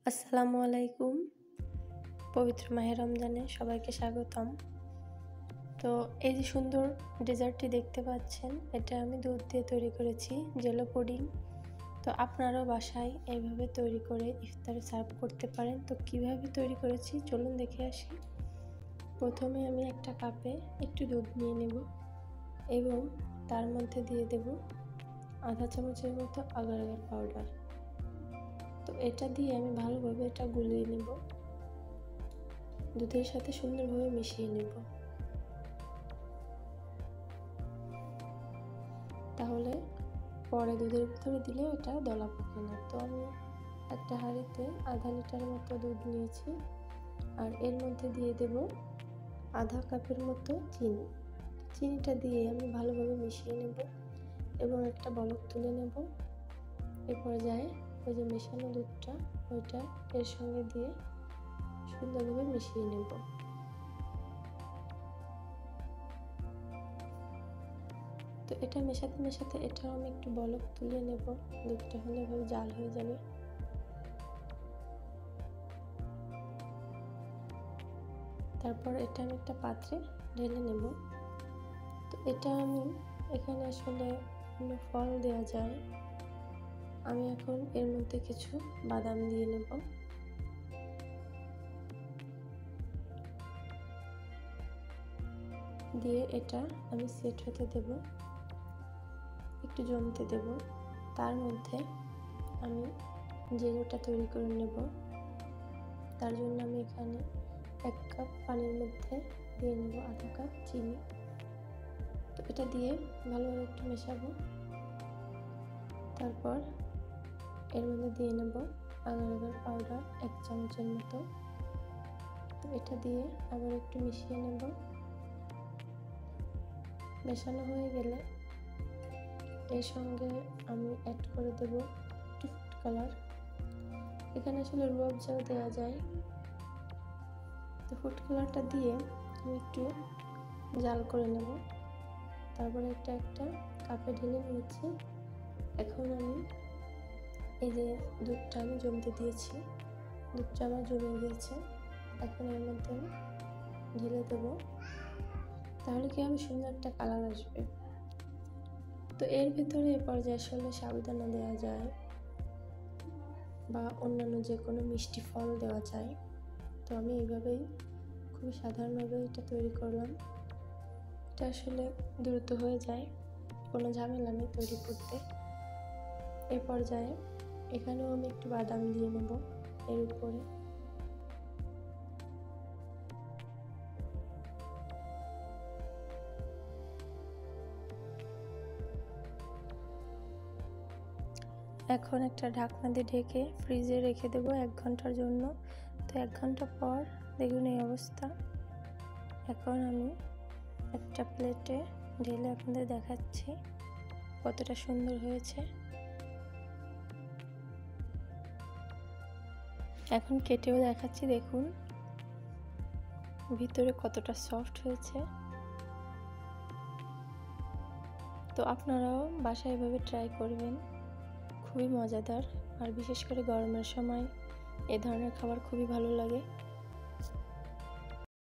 আসসালামু আলাইকুম। পবিত্র মাহে রমজানে সবাইকে স্বাগতম। তো এই যে সুন্দর ডেজার্টটি দেখতে পাচ্ছেন, এটা আমি দুধ দিয়ে তৈরি করেছি, জেলো পুডিং। তো আপনারাও বাসায় এইভাবে তৈরি করে ইফতারে সার্ভ করতে পারেন। তো কিভাবে তৈরি করেছি চলুন দেখে আসি। প্রথমে আমি একটা কাপে একটু দুধ নিয়ে নেব এবং তার মধ্যে দিয়ে দেব আধা চামচের মতো আগার আগার পাউডার। তো এটা দিয়ে আমি ভালোভাবে এটা গুলিয়ে নেব, দুধের সাথে সুন্দরভাবে মিশিয়ে নেব। তাহলে পরে দুধের ভিতরে দিলে এটা দলা পাকে না। তো আমি একটা হাঁড়িতে আধা লিটার মতো দুধ নিয়েছি আর এর মধ্যে দিয়ে দেব আধা কাপের মতো চিনি। চিনিটা দিয়ে আমি ভালোভাবে মিশিয়ে নেব এবং একটা বলক তুলে নেব। এ পর্যায়ে ওই যে মেশানো দুধটা ওইটা এর সঙ্গে দিয়ে সুন্দরভাবে মিশিয়ে নেব। তো এটা মেশাতে মেশাতে এটাও আমি একটু বলক তুলে নেব, দুধটা সুন্দরভাবে জাল হয়ে যাবে। তারপর এটা আমি একটা পাত্রে ঢেলে নেব। তো এটা আমি এখানে আসলে ফল দেওয়া যায়, আমি এখন এর মধ্যে কিছু বাদাম দিয়ে নেব। দিয়ে এটা আমি সেট হতে দেব, একটু জমতে দেব। তার মধ্যে আমি জেলোটা তৈরি করে নেব। তার জন্য আমি এখানে 1 কাপ পানির মধ্যে দিয়ে নেব আধা কাপ চিনি। তো এটা দিয়ে ভালোভাবে একটু মেশাবো। তারপর এর মধ্যে দিয়ে নেব আগার আগার পাউডার 1 চামচের মতো। তো এটা দিয়ে আবার একটু মিশিয়ে নেব। মেশানো হয়ে গেলে এর সঙ্গে আমি অ্যাড করে দেব একটু ফুড কালার। এখানে আসলে রুয়াবজাও দেওয়া যায়। তো ফুড কালারটা দিয়ে আমি একটু জাল করে নেব। তারপরে একটা কাপে ঢেলে নিয়েছি। এখন আমি এই যে দুধটা আমি জমতে দিয়েছি, দুধটা আমার জমে গিয়েছে। এখন এর মধ্যে ঢেলে দেব, তাহলে কি হবে, সুন্দর একটা কালার আসবে। তো এর ভিতরে এ পর্যায়ে আসলে সাবুদানা দেওয়া যায় বা অন্যান্য যে কোনো মিষ্টি ফল দেওয়া যায়। তো আমি এইভাবেই খুবই সাধারণভাবে এটা তৈরি করলাম। এটা আসলে দ্রুত হয়ে যায়, কোনো ঝামেলা নেই তৈরি করতে। এই পর্যায়ে এখানেও আমি একটু বাদাম দিয়ে নেব এর উপরে। এখন একটা ঢাকনা দিয়ে ঢেকে ফ্রিজে রেখে দেবো 1 ঘন্টার জন্য। তো 1 ঘন্টা পর দেখুন এই অবস্থা। এখন আমি একটা প্লেটে ঢেলে আপনাদের দেখাচ্ছি কতটা সুন্দর হয়েছে। এখন কেটেও দেখাচ্ছি, দেখুন ভিতরে কতটা সফট হয়েছে। তো আপনারাও বাসায় এভাবে ট্রাই করবেন, খুবই মজাদার। আর বিশেষ করে গরমের সময় এ ধরনের খাবার খুবই ভালো লাগে।